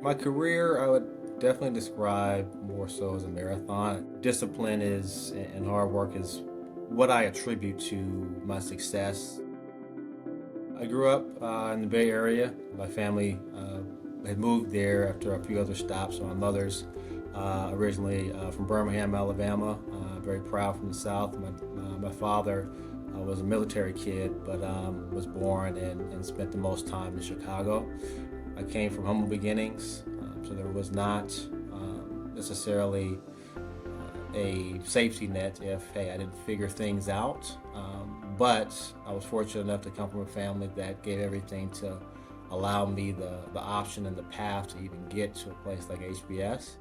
My career, I would definitely describe more so as a marathon. Discipline is and hard work is what I attribute to my success. I grew up in the Bay Area. My family had moved there after a few other stops. So my mother's originally from Birmingham, Alabama. Very proud from the South. My father was a military kid, but was born and spent the most time in Chicago. I came from humble beginnings, so there was not necessarily a safety net if, hey, I didn't figure things out. But I was fortunate enough to come from a family that gave everything to allow me the option and the path to even get to a place like HBS.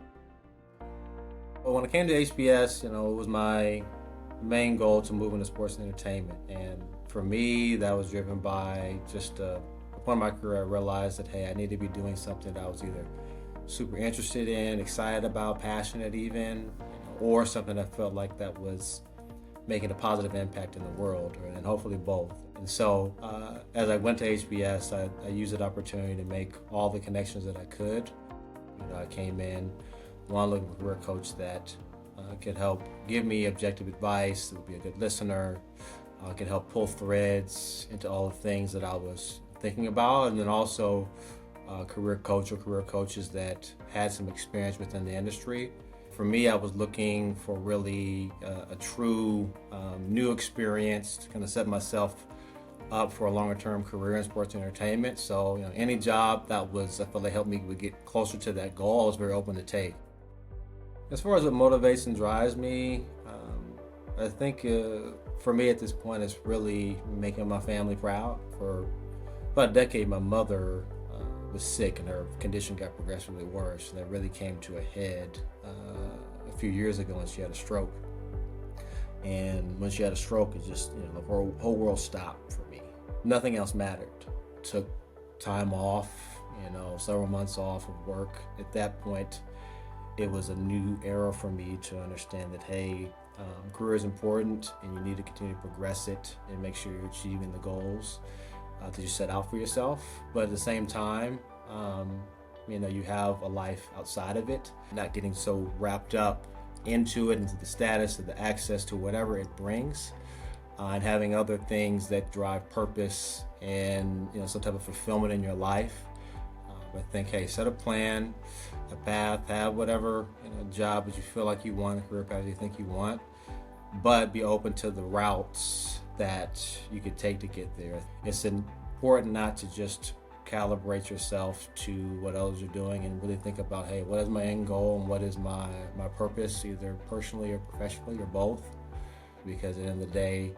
But when I came to HBS, it was my main goal to move into sports and entertainment. And for me, that was driven by just upon my career, I realized that, hey, I need to be doing something that I was either super interested in, excited about, passionate even, or something I felt like that was making a positive impact in the world, and hopefully both. And so as I went to HBS, I used that opportunity to make all the connections that I could. I came in, looking for a career coach that could help give me objective advice, that would be a good listener, could help pull threads into all the things that I was thinking about, and then also career coach or career coaches that had some experience within the industry. For me, I was looking for really a true new experience to kind of set myself up for a longer term career in sports and entertainment. So any job that I felt like helped me would get closer to that goal, I was very open to take. As far as what motivates and drives me, I think for me at this point, it's really making my family proud. For about a decade, my mother was sick and her condition got progressively worse, and that really came to a head a few years ago when she had a stroke. And when she had a stroke, it just the whole world stopped for me. Nothing else mattered. Took time off, several months off of work. At that point, it was a new era for me to understand that, hey, career is important and you need to continue to progress it and make sure you're achieving the goals that you set out for yourself. But at the same time, you have a life outside of it, not getting so wrapped up into it, into the status, or the access to whatever it brings, and having other things that drive purpose and some type of fulfillment in your life. I think, hey, set a plan, a path, have whatever job that you feel like you want, a career path you think you want, but be open to the routes that you could take to get there. It's important not to just calibrate yourself to what others are doing and really think about, hey, what is my end goal and what is my purpose, either personally or professionally or both. Because at the end of the day,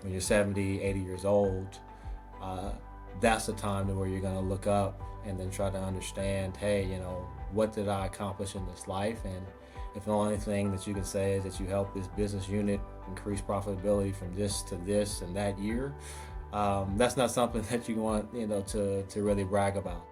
when you're 70, 80 years old, that's the time where you're going to look up and then try to understand, hey, what did I accomplish in this life? And if the only thing that you can say is that you help this business unit increase profitability from this to this and that year, that's not something that you want, to really brag about.